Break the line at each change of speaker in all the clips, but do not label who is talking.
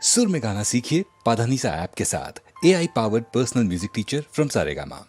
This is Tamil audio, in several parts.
सुर में गाना सीखिए पाधानीसा ऐप के साथ। AI powered personal music teacher from Saregama.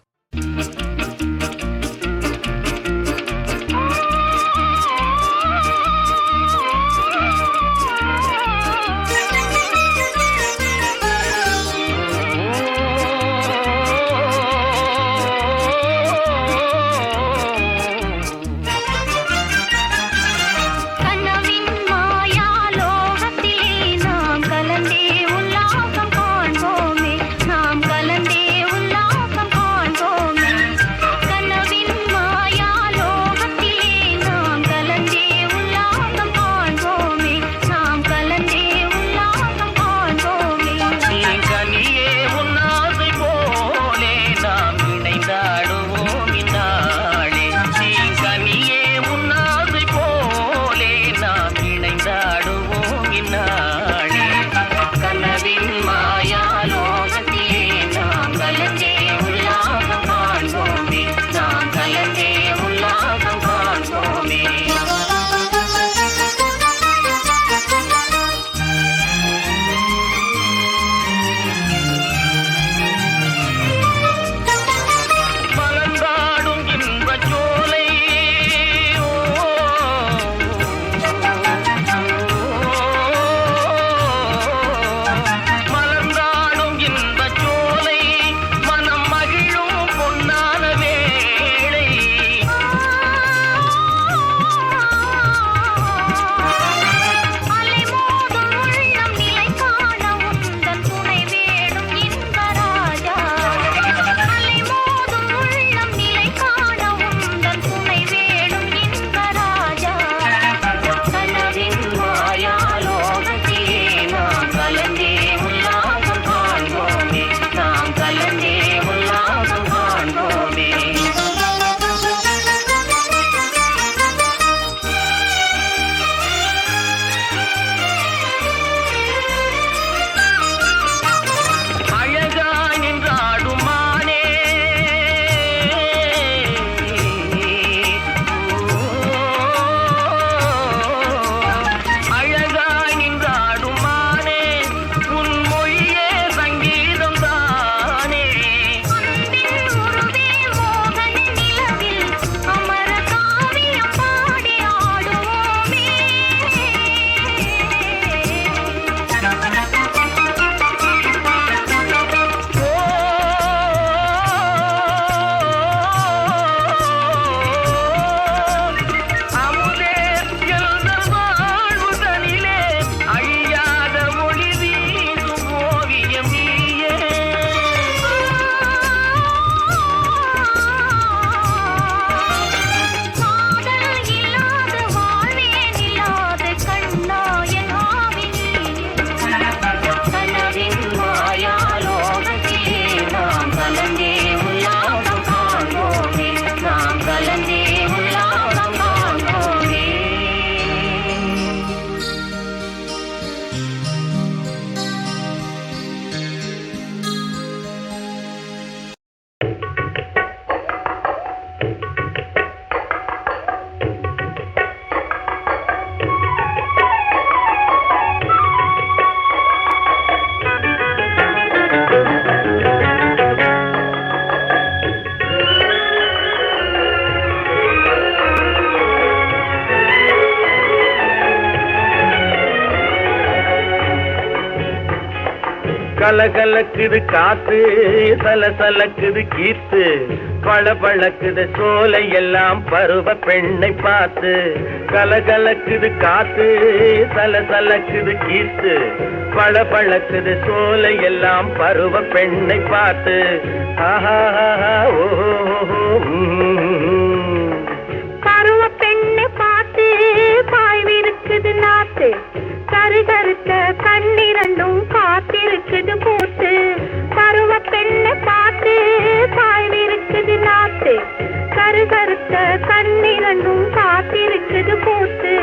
கலகலக்குது காத்து, சலசலக்குது கீத்து, பளபளக்குது சோலை எல்லாம் பருவ பெண்ணை பார்த்து. கலகலக்குது காத்து, சலசலக்குது கீத்து, பளபளக்குது சோலை எல்லாம் பருவ பெண்ணை பார்த்து. ஆஹா ஓஹோ
பருவ பெண்ணை பார்த்து பாய்விருக்குது நாத்து, கருகருத்த கண்ணிரண்டும் காத்திருக்குது பூத்து. பருவ பெண்ணை பார்த்து பாய்விருக்குது நாத்து, கருகருத்த கண்ணிரண்டும் காத்திருக்குது பூத்து.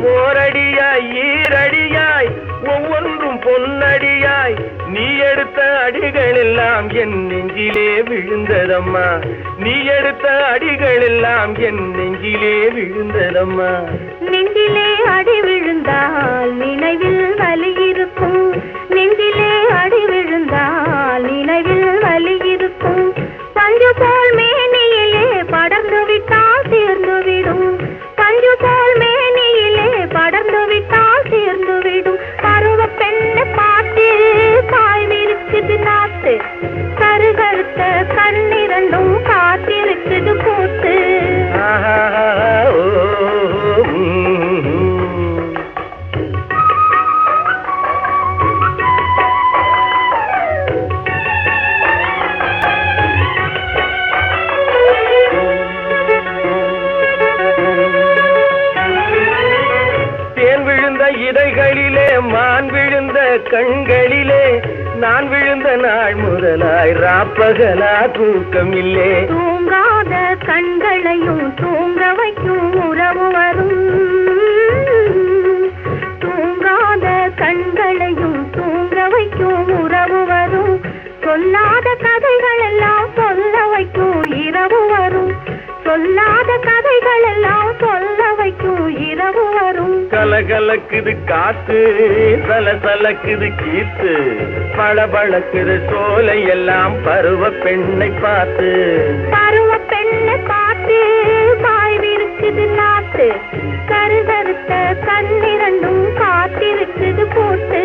ஓரடியாய் ஈரடியாய் ஒவ்வொன்றும் பொன்னடியாய் நீ எடுத்த அடிகள் எல்லாம் என் நெஞ்சிலே விழுந்ததம்மா. நீ எடுத்த அடிகள் எல்லாம் என் நெஞ்சிலே விழுந்ததம்மா.
நெஞ்சிலே அடி விழுந்தால் நினைவில் வலி இருக்கும். நெஞ்சிலே அடி விழுந்தால் நினைவில் வலி இருக்கும். பஞ்சு போல் மேனியிலே படர்ந்து விட்டால் தீர்ந்து விடும். பஞ்சு போல் மேனியிலே படர்ந்து விட்டால் தீர்ந்து விடும். பருவ பெண்ணை பார்த்து பாய்விருக்குது நாத்து. கருகருத்த கண்ணிரண்டும் காத்திருக்குது பூத்து.
இதைகளிலே மான் விழுந்த கண்களிலே நான் விழுந்த நாள் முதலாய் ராப்பகலா தூக்கம் இல்லே.
தூங்காத கண்களையும் தூங்க வைக்கும் உறவு வரும். தூங்காத கண்களையும் தூங்க வைக்கும் உறவு வரும். சொல்லாத கதைகள் எல்லாம் சொல்ல வைக்கும் இரவு வரும். சொல்லாத கதைகள் எல்லாம் சொல்ல வைக்கும் இரவு வரும்.
கலகலக்குது காத்து சலசலக்குது கீத்து பளபளக்குது சோலை எல்லாம் பருவ பெண்ணை பார்த்து.
பருவ பெண்ணை பார்த்து பாய்விருக்குது நாத்து. கருகருத்த கண்ணிரண்டும் காத்திருக்குது போட்டு.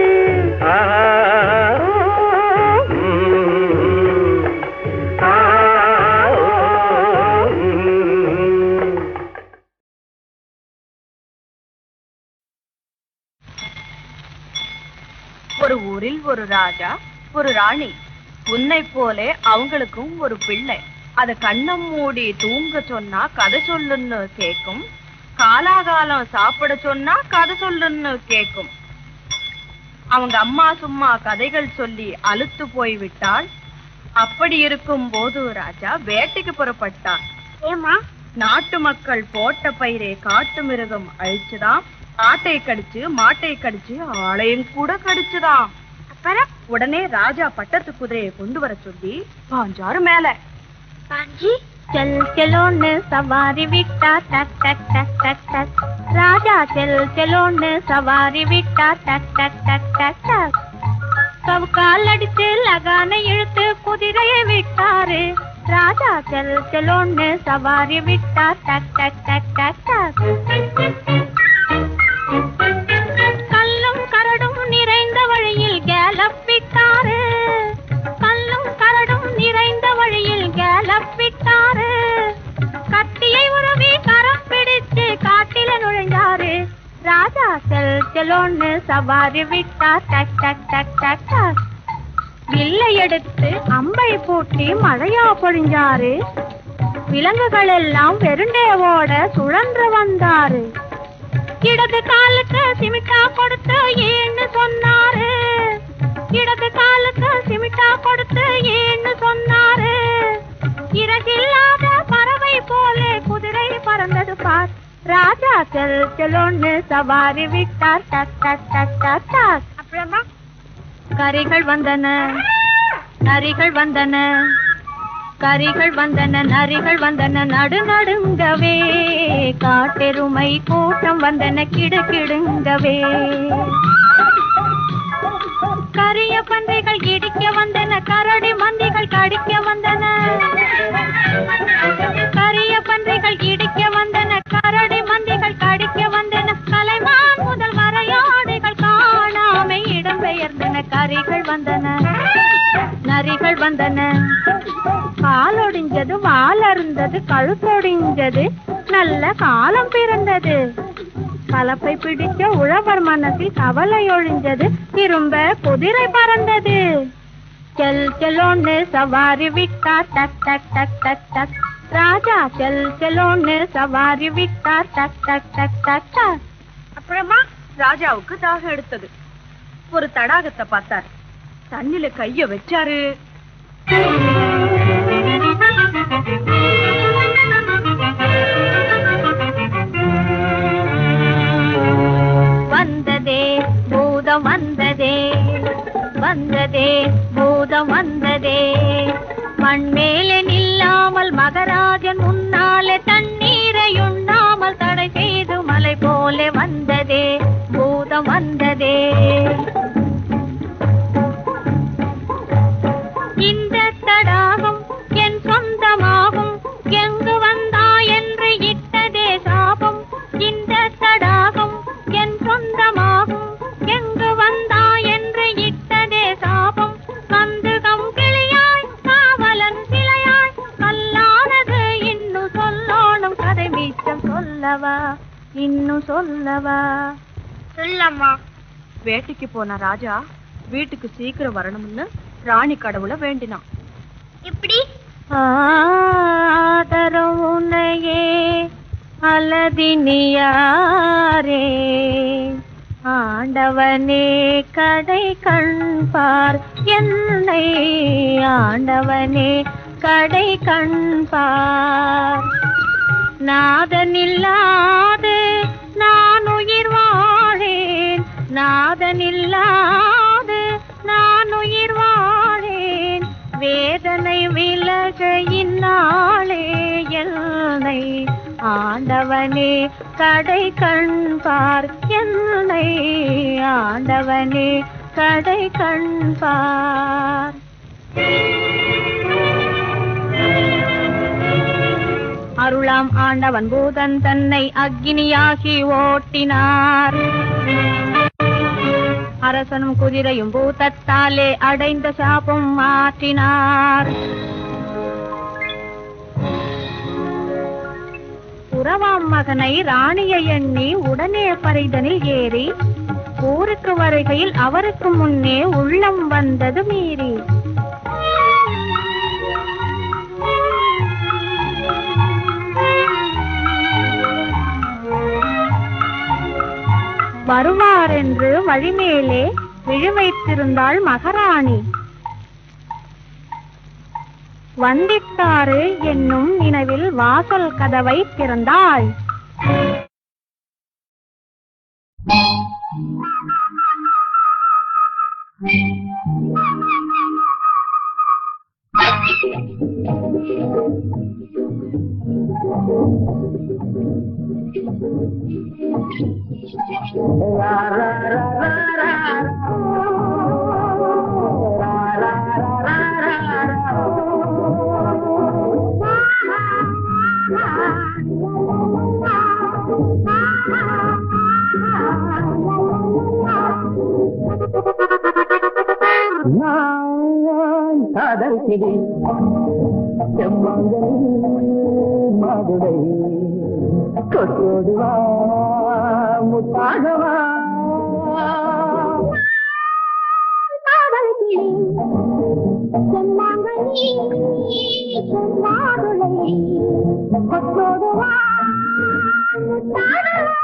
ஒரு ஊரில் ஒரு ராஜா ஒரு ராணி. உன்னை போலே அவங்களுக்கும் ஒரு பிள்ளை. அத கண்ணம் மூடி தூங்க சொன்னா கதை சொல்லுன்னு கேக்கும். காலாகாலம் சாப்பிட சொன்னா கதை சொல்லுன்னு கேக்கும். அவங்க அம்மா சும்மா கதைகள் சொல்லி அலுத்து போய் விட்டாள். அப்படி இருக்கும் போது ராஜா வேட்டைக்கு புறப்பட்டான்.
ஏமா
நாட்டு மக்கள் போட்ட பயிரை காட்டு மிருகம் அழிச்சுதான். ஆட்டை கடிச்சு மாட்டை கடிச்சு ஆளையும் கூட கடிச்சுதான்.
அப்புறம்
உடனே ராஜா பட்டத்து குதிரையை கொண்டு வர சொல்லி பாஞ்சாரு மேல.
பாஞ்சி चल चलो ने सवारी विटा टक टक टक टक टक. राजा चल चलो ने सवारी विटा टक टक टक टक टक. सब काल अடிச்சு लगाने இழுத்து குதிரையை விட்டாரு. राजा चल चलो ने सवारी विटा टक टक टक टक टक. கல்லும் கரடும் நிறைந்த வழியில் கேலப் விட்டாரு. கல்லும் கரடும் நிறைந்த வழியில் கேலப் விட்டாரு. கத்தியை உருவி கரம் பிடிச்சு காட்டில நுழைஞ்சாரு. ராஜா செல் செலோன்னு சவாரி விட்டா டக் டக் டக் டக் டக். வில்லை எடுத்து அம்பை பூட்டி மழையா பொழிஞ்சாரு. விலங்குகள் எல்லாம் வெறுண்டேவோட சுழன்று வந்தாரு. இடது காலுக்கு சிமிட்டா கொடுத்து ஏன்னு சொன்னாரு. இடது காலுக்கு சிமிட்டா கொடுத்து ஏன்னு சொன்னாரு. இறகில்லாத பறவை போல குதிரை பறந்தது பார். ராஜா செல் செலோன்னு சவாரி விட்டார் டக் டக் டக் டக் டக். அப்புறமா கரிகள் வந்தன நரிகள் வந்தன. கரிகள் வந்தன நரிகள் வந்தன நடு நடுங்கவே. காட்டெருமை கூட்டம் வந்தன கிடு கிடுங்கவே. கரிய பன்றிகள் இடிக்க வந்தன கரடி மந்திகள் கடிக்க வந்தன. கரிய பன்றிகள் இடிக்க வந்தன கரடி மந்திகள் கடிக்க வந்தன. கலைமான் முதல் மறையாடைகள் காணாமை இடம் பெயர்ந்தன. கரிகள் வந்தன நரிகள் வந்தன. காலொடிஞ்சது வாலருந்தது கழுத்தொடிஞ்சது நல்ல காலம் பிறந்தது. கலப்பை பிடிக்க உழவர் மனசில் கவலை ஒழிஞ்சது. திரும்ப குதிரை பறந்தது. செல் செலோன்னு சவாரி விட்டார் டக் டக் டக் டக் டக். ராஜா செல் செலோன்னு சவாரி விட்டார் டக் டக் டக் டக் டக்.
அப்புறமா ராஜாவுக்கு தாகம் எடுத்தது. ஒரு தடாகத்தை பார்த்தாரு. தண்ணில கைய வச்சாரு.
சொல்லவா இன்னும் சொல்லவா? சொல்லம்மா.
வேட்டைக்கு போன ராஜா வீட்டுக்கு சீக்கிரம் வரணும்னு ராணி கடவுளை வேண்டினான்.
எப்படி? ஆதரம் உன்னையே அலதினியாரே ஆண்டவனே கடை கண்பார் என்னை ஆண்டவனே கடை கண்பார். நாதனில்லாது நான் உயிர் வாழேன் நாதனில்லாது நான் உயிர் வாழேன் வேதனை விலக இந்நாளே என்னை ஆண்டவனே கடை கண்பார் என்னை ஆண்டவனே கடை கண்பார். அருளாம் ஆண்டவன் பூதன் தன்னை அக்கினியாகி ஓட்டினார். அரசனும் குதிரையும் பூதத்தாலே அடைந்த சாபம் மாற்றினார். புறவாம் மகனை ராணியை எண்ணி உடனே பறைதனில் ஏறி ஊருக்கு வருகையில் அவருக்கு முன்னே உள்ளம் வந்தது மீறி. வருவார் என்று வழிமேலே விழி வைத்திருந்தாள் மகாராணி. வந்திட்டாரு என்னும் நினைவில் வாசல் கதவை திறந்தாள்.
காதல் கிளி செம்மங்கனி மதுரை கொட்டோடுவா முத்தாகவா.
காதல் கிளி செம்மங்கனி மதுரை கொட்டோடுவா முத்தாகவா.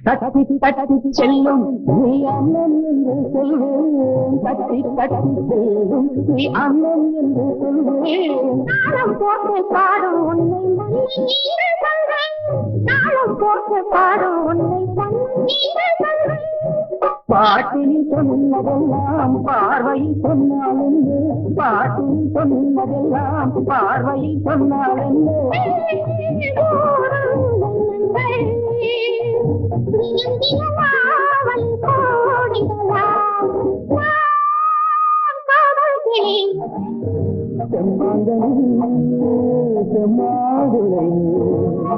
தட்டி தட்டி செல்லும் நீ அண்ணன் என்று சொல்வேன். தட்டி தட்டி செல்லும் நீ அண்ணன் என்று சொல்வேன்.
தாளம் போட்டு பாடும் உன்னை மன்னியில் சொல்றேன். தாளம் போட்டு பாடும் உன்னை மன்னியில் சொல்றேன்.
பாட்டில் சொன்னதெல்லாம் பார்வையில் சொன்னால் என்று பாட்டில் சொன்னதெல்லாம் பார்வையில் சொன்னால் என்று செம்மாதுரை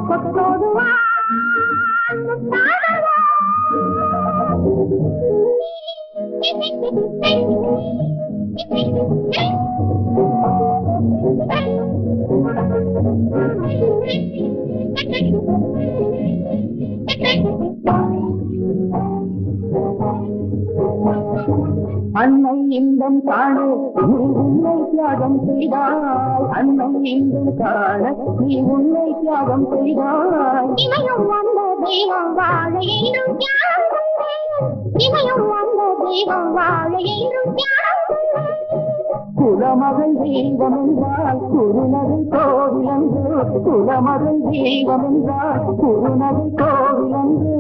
கொட்டோடுவா
அன்னை இன்பம் காண நீ உன்னை தியாகம் செய்தாய். அன்னை இன்பம் காண நீ உன்னை தியாகம் செய்தாய்.
இமையும் வந்த தெய்வம் வாழ எனும் தியாகம் இமையும் வந்த தெய்வம் வாழ எனும் தியாகம்.
குலமகள் தெய்வம் என்றால் குருநகை கோவில் என்று குலமகள் தெய்வம் என்றால் குருநகை கோவில் என்று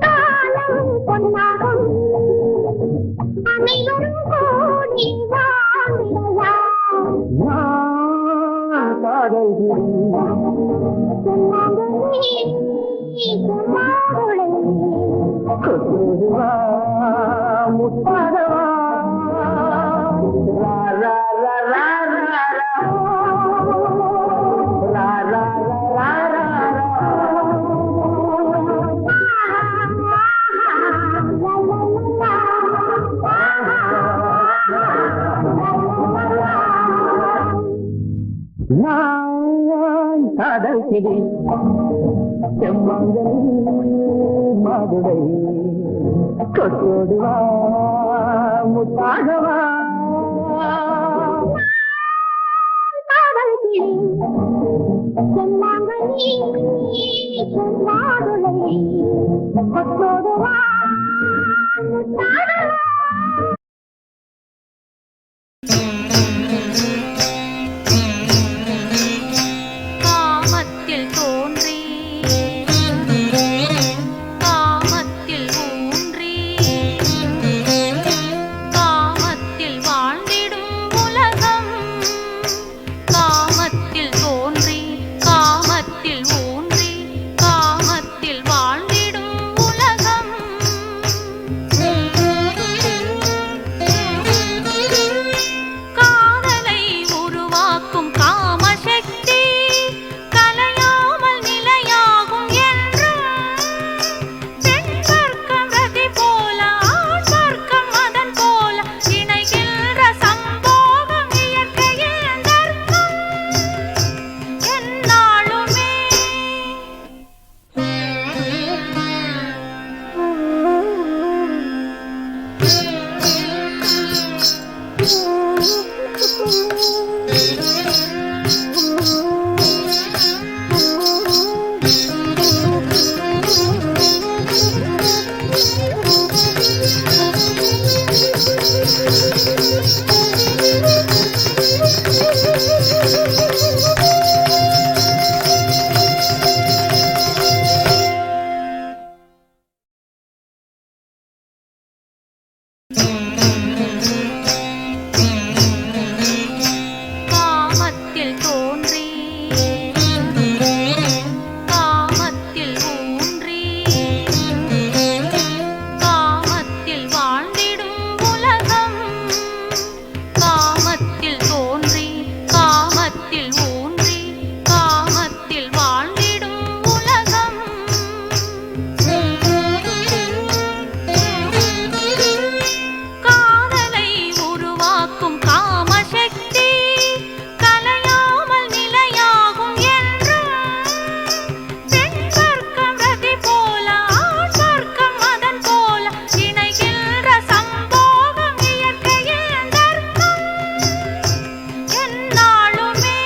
காலம் பொன்னாகும் அனைவரும் கோடி வாழ்ந்திடலாம்.
நான் காதல் கொட்டுவா முத்தாகவா. ரா ரா ரா ரா ரா ரா ரா ரா ரா நான் காதல் கிளி செம்மங்கனி மதுரை கொட்டோடுவா முத்தாகவா காதல் கிளி செம்மங்கனி மதுரை கொட்டோடுவா முத்தாகவா
காமத்தில் தோன்றி காமத்தில் ஊன்றி காமத்தில் வாழ்ந்திடும் உலகம் காமத்தில் தோன்றி காமத்தில் ஊன்றி காமத்தில் வாழ்ந்திடும் உலகம் காதலை உருவாக்கும் காமசக்தி கலையாமல் நிலையாகும் என்றும் பெண் சொர்க்கம் ரதி போல ஆண் சொர்க்கம் அதன் போல இணைகின்ற சம்போகம் இயற்கையில் தர்க்கம் எந்நாளுமே காமத்தில் தோன்றி காமத்தில் ஊன்றி காமத்தில் வாழ்ந்திடும் உலகம் காமத்தில் தோன்றி காமத்தில் ஊன்றி காமத்தில் வாழ்ந்திடும் உலகம் காதலை உருவாக்கும் காமசக்தி கலையாமல் நிலையாகும் என்றும் பெண் சொர்க்கம் ரதி போல ஆண் சொர்க்கம் அதன் போல இணைகின்ற சம்போகம் இயற்கையில் தர்க்கம் எந்நாளுமே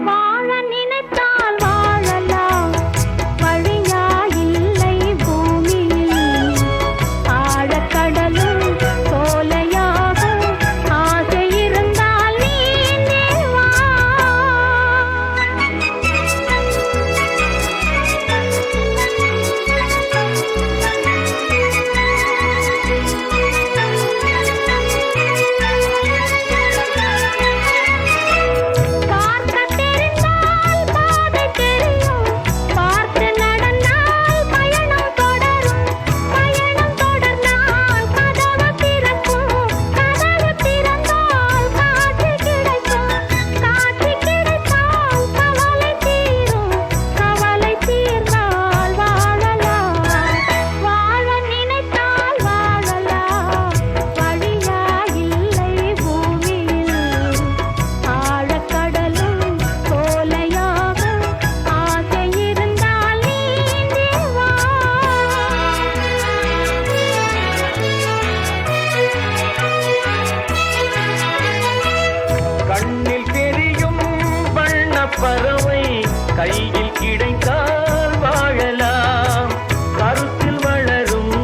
வாழ நினை
பறவை கையில் கிடைத்தால் வாழலாம். கருத்தில் வளரும்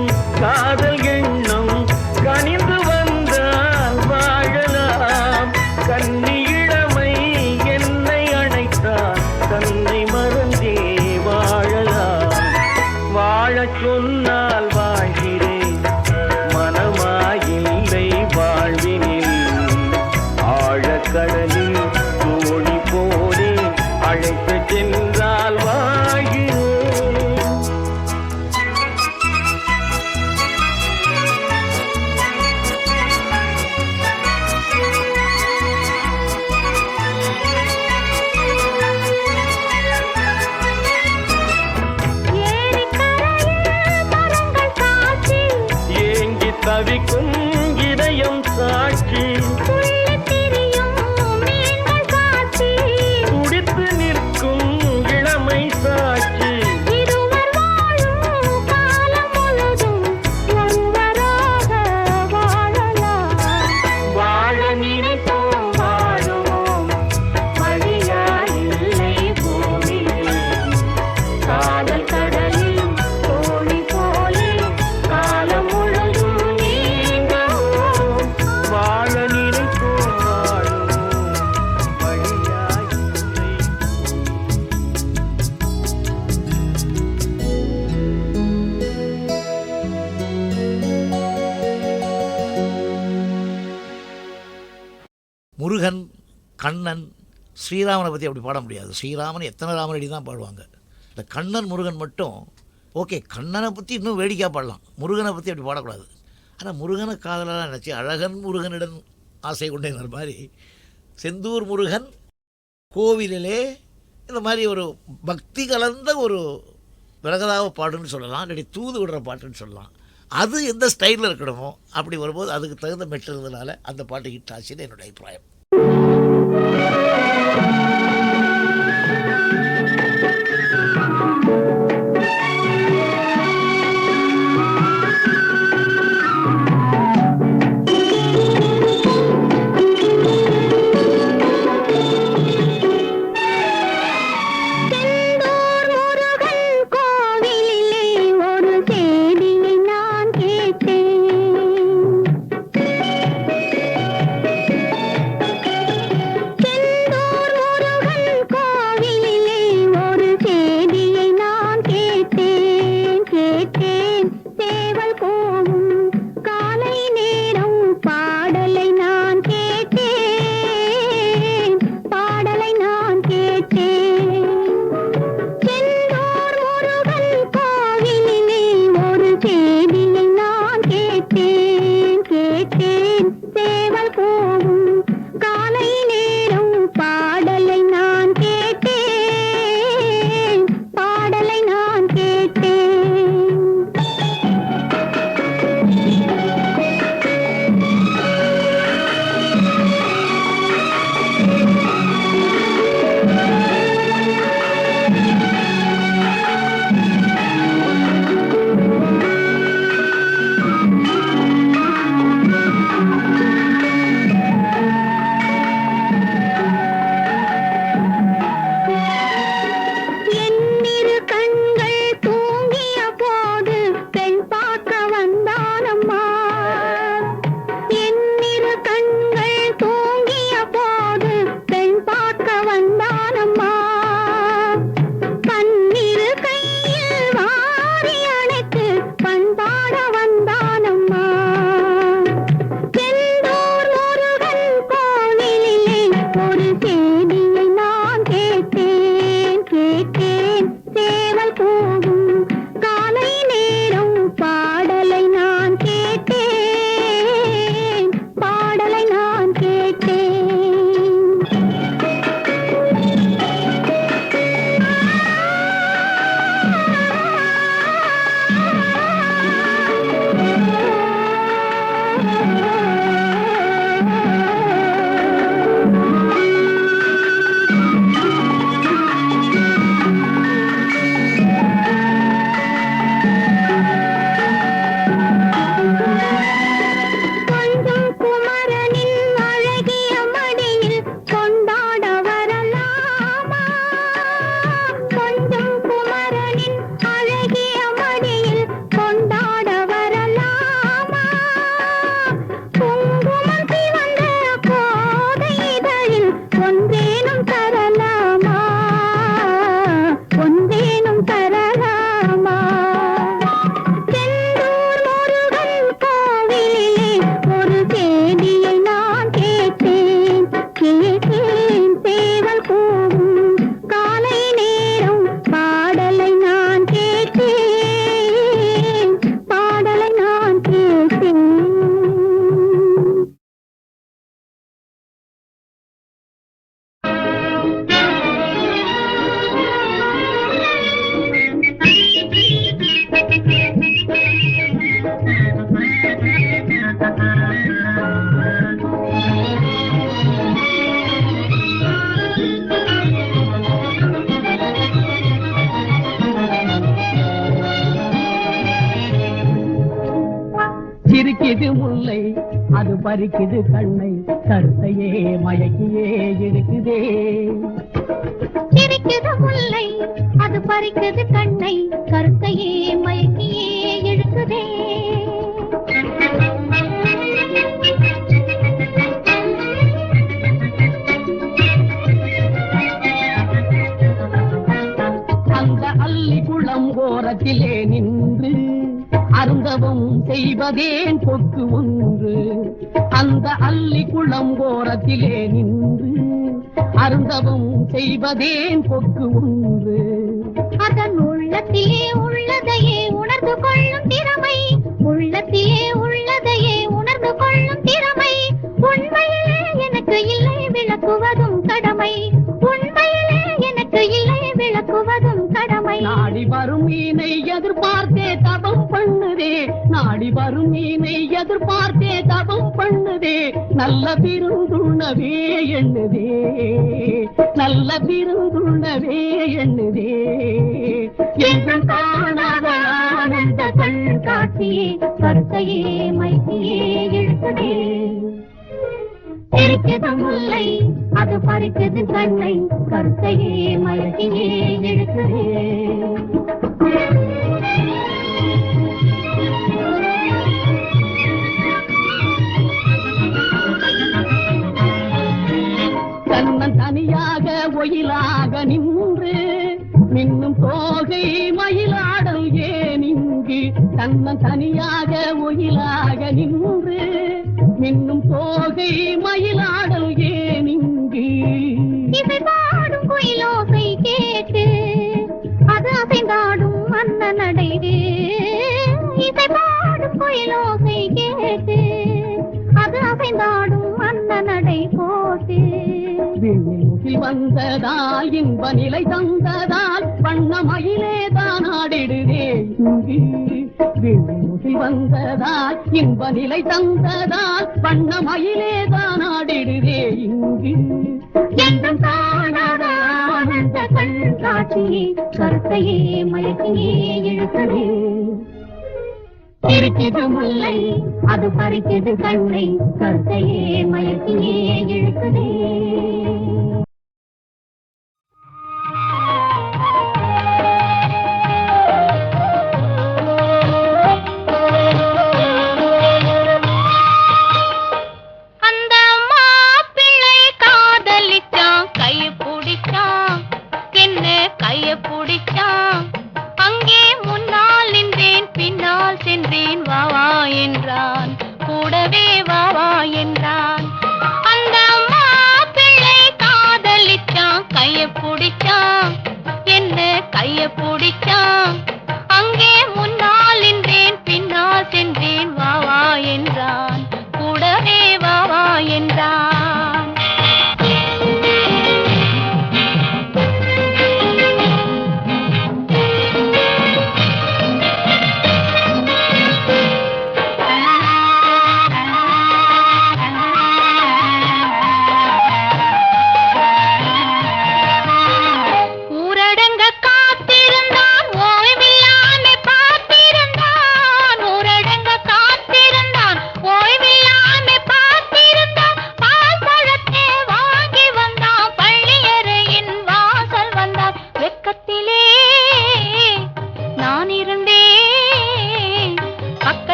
காதல் எண்ணம் கனிந்து வந்தால் வாழலாம். கன்னி இளமை என்னை அணைத்தால் தன்னை மறந்தே வாழலாம். வாழச் சொன்னால் வாழ்கிறேன், மனமாயில்லை வாழ்வினில். ஆழக்கடலில் தோணி போலே அழைத்து சென்றால் வாழ்கிறேன். ஏங்கி தவிக்கும் இதயம் சாட்சி, துடித்து நிற்கும் இளமை சாட்சி. வாழ நினைப்போம் வாழுவோம், வழியாயில்லை பூமியில். காதல் கடலில் தோணி போலே காலம் முழுதும் நீங்கவும். வாழ நினைப்போம் வாழுவோம், வழியாயில்லை.
முருகன், கண்ணன், ஸ்ரீராமனை பற்றி அப்படி பாட முடியாது. ஸ்ரீராமன் எத்தனை ராமனடி தான் பாடுவாங்க. இந்த கண்ணன் முருகன் மட்டும் ஓகே. கண்ணனை பற்றி இன்னும் வேடிக்கையாக பாடலாம், முருகனை பற்றி அப்படி பாடக்கூடாது. ஆனால் முருகனை காதலாக நினச்சி அழகன் முருகனிடம் ஆசை கொண்டேங்கிற மாதிரி செந்தூர் முருகன் கோவிலிலே இந்த மாதிரி ஒரு பக்தி கலந்த ஒரு விரகதாவ பாடுன்னு சொல்லலாம், இல்லாட்டி தூது விடுற பாட்டுன்னு சொல்லலாம். அது எந்த ஸ்டைலில் இருக்கணுமோ அப்படி வரும்போது அதுக்கு தகுந்த மெட்டுறதுனால அந்த பாட்டு ஹிட் ஆச்சுன்னு என்னோட அபிப்பிராயம்.
ஒரு செய்தியை நான் கேட்டேன்.
ஒன்றேனும் தரலாமா ஒன்றேனும் தரலாமா செந்தூர் முருகன் கோவிலிலே ஒரு செய்தியை நான் கேட்டேன் சேவல் கூவும் காலை நேரம் பாடலை நான் கேட்டேன் பாடலை நான் கேட்டேன்.
சிரிக்குது முல்லை அது பறிக்குது கண்ணை கருத்தையே மயக்கியே இழுக்குதே
சிரிக்குது முல்லை அது பறிக்குது கண்ணை கருத்தையே மயக்கியே இழுக்குதே.
அந்த அள்ளி குளம் ஓரத்திலே நின்று அருந்தவம் செய்வதேன் பொக்கு ஒன்று அந்த அள்ளி குளம் ஓரத்திலே நின்று அருந்தவம் செய்வதேன் பொக்கு ஒன்று
அதன் உள்ளத்திலே உள்ளதையே உணர்ந்து கொள்ளும் திறமை உள்ளத்திலே உள்ளதையே உணர்ந்து கொள்ளும் திறமை உண்மையிலே எனக்கு இல்லை விளக்குவதும் கடமை உண்மையிலே எனக்கு இல்லை விளக்குவதும் கடமை.
நாடி வரும் மீனை எதிர்பார்த்தே தபம் பண்ணுதே நாடி வரும் மீனை எதிர்பார்த்தே தபம் பண்ணுதே நல்ல விருந்துண்ணவே எண்ணுதே நல்ல விருந்துண்ணவே எண்ணுதே எங்கும் காணாத ஆனந்த கண் காட்சியே கருத்தையே மைத்தியே இழுக்குதே. சிரிக்குது முல்லை அது பறிக்குது கண்ணை கருத்தையே மயக்கியே இழுக்குதே. கண்ணன் தனியாக ஒயிலாக நின்று மின்னும் தோகை மயிலாடல் ஏன் இங்கு கண்ணன் தனியாக ஒயிலாக நின்று மின்னும் தோகை மயிலாடல் ஏன் இங்கு
இசை பாடும் குயிலோசை கேட்டு அது அசைந்தாடும் மன்ன நடைவு இசை பாடும் குயிலோசை கேட்டு அது அசைந்தாடும் மன்ன நடை போட்டு
விண்ணில் வந்ததால் இன்ப நிலை தந்ததால் வண்ண மயிலே தான் ஆடிடுதே இங்கு விண்ணில் வந்ததால் இன்ப நிலை தந்ததால் வண்ண மயிலே தான் ஆடிடுதே இங்கு
எங்கும் காணாத ஆனந்த கண் காட்சியே கருத்தையே மயக்கியே இழுக்கவே.
சிரிக்குது முல்லை
அது பறிக்குது கண்ணை கருத்தையே மயக்கியே இழுக்குதே.
அந்த மாப்பிள்ளை காதலிச்சான் கைய பிடிச்சான் என்ன கைய பிடிச்சான் அங்கே முன்னால் நின்றேன் பின்னால் சென்றேன் வா வா என்றான் கூடவே வா வா என்றான் அந்த மாப்பிள்ளை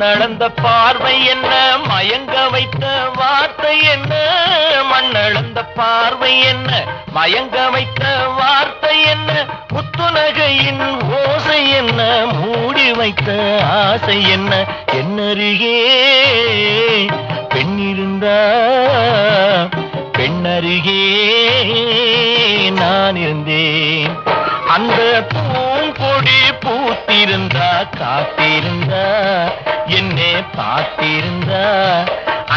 மண்ணளந்த பார்வை என்ன, மயங்க வைத்த வார்த்தை என்ன, மண்ணளந்த பார்வை என்ன, மயங்க வைத்த வார்த்தை என்ன, முத்துநகையின் ஓசை என்ன, மூடி வைத்த ஆசை என்ன, என்னருகே பெண்ணிருந்தா பெண்ணருகே நான் இருந்தேன். அந்த பூங்கொடி பூத்திருந்தா காத்திருந்தா என்னை பார்த்திருந்தா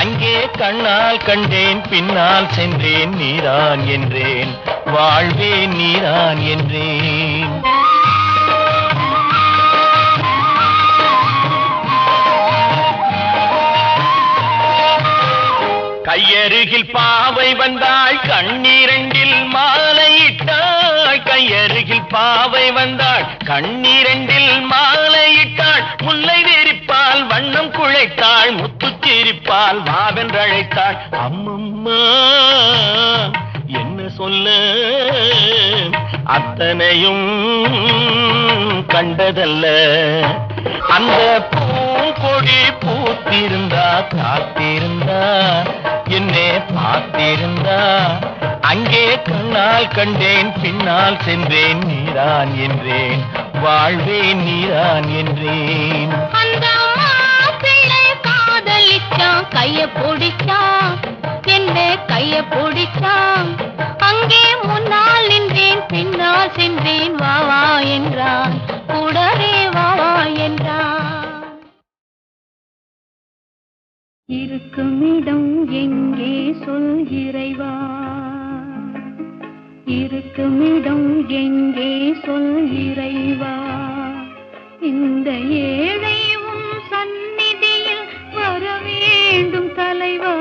அங்கே கண்ணால் கண்டேன் பின்னால் சென்றேன் நீதான் என்றேன் வாழ்வே நீதான் என்றேன். கையருகில் பாவை வந்தாள் கண்ணீரண்டில் மாலையிட்டாள், கையருகில் பாவை வந்தாள் கண்ணீரண்டில் மாலையிட்டாள், முல்லை வெறிப்பால் வண்ணம் குழைத்தாள், முத்துச்சிரிப்பால் வாவென்றழைத்தாள். அம்மம்மா என்ன சொல்ல அத்தனையும் கண்டதல்ல, அந்த பூங்கொடி பூத்திருந்தா காத்திருந்தா என்னை பார்த்திருந்தா அங்கே கண்ணால் கண்டேன் பின்னால் சென்றேன் நீதான் என்றேன் வாழ்வே நீதான் என்றேன்.
அந்த மாப்பிள்ளை காதலிச்சான், கைய பிடிச்சான், என்ன கைய பிடிச்சான், அங்கே முன்னால் நின்றேன் பின்னால் சென்றேன் வா வா என்றான், கூடவே வா வா என்றான்.
இருக்கும் இடம் எங்கே சொல் இறைவா, இருக்கும் இடம் எங்கே சொல் இறைவா, இந்த ஏழை உன் சந்நிதியில் வர வேண்டும் தலைவா,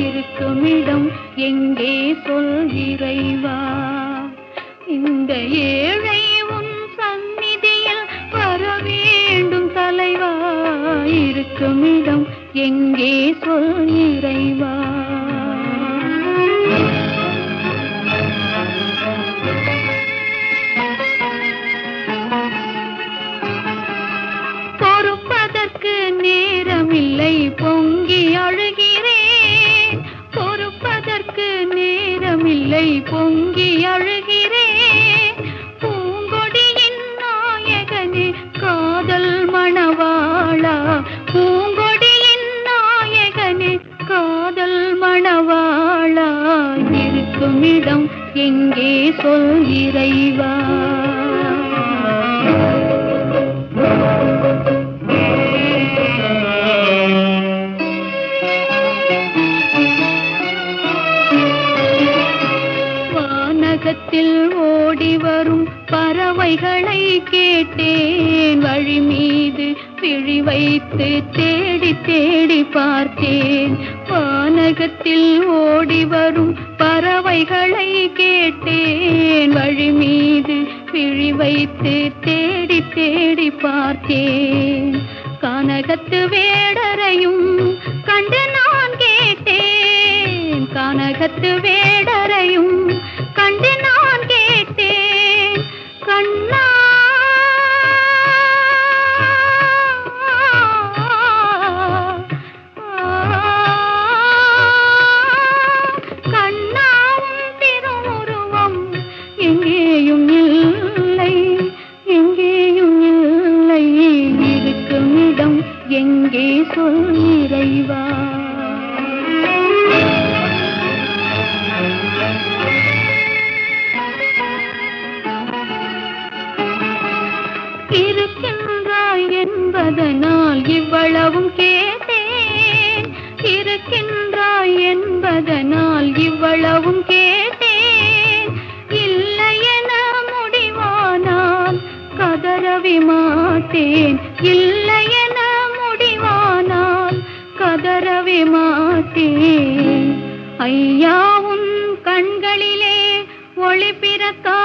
இருக்கும் இடம் எங்கே சொல் இறைவா, இந்த ஏழை உன் சந்நிதியில் வர வேண்டும் தலைவா, இருக்கும் இடம் எங்கே சொல் இறைவா. பொறுப்பதற்கு நேரமில்லை பொங்கி அழுகிறேன், பொறுப்பதற்கு நேரமில்லை பொங்கி அழுகிறேன், பூங்கொடியின் நாயகனே காதல் மணவாளா, பூங்கொடியின் நாயகனே காதல் மணவாளா, இருக்கும் இடம் எங்கே சொல் இறைவா. வானகத்தில் ஓடி வரும் பறவைகளை கேட்டேன், வழி மீது விழி வைத்து தேடி தேடி பார்த்தேன், வானகத்தில் ஓடி வரும் பறவைகளை கேட்டேன், வழி மீது விழி வைத்து தேடி தேடி பார்த்தேன், கானகத்து வேடரையும் கண்டு நான் கேட்டேன், கானகத்து வேடரையும் கண்டு நான் கேட்டேன், கண்ணா கண்ணாவும் திருவுருவம் எங்கேயும் இல்லை, எங்கேயும் இல்லை, இருக்கும் இடம் எங்கே சொல் இறைவா. இருக்கின்றாய் என்பதனால் இவ்வளவும் கேட்டேன், இருக்கின்றாய் என்பதனால் இவ்வளவும் கேட்டேன், இல்லை என முடிவானால் கதறவே மாட்டேன், இல்லை என முடிவானால் கதறவே மாட்டேன், ஐயா உன் கண்களிலே ஒளி பிறக்கா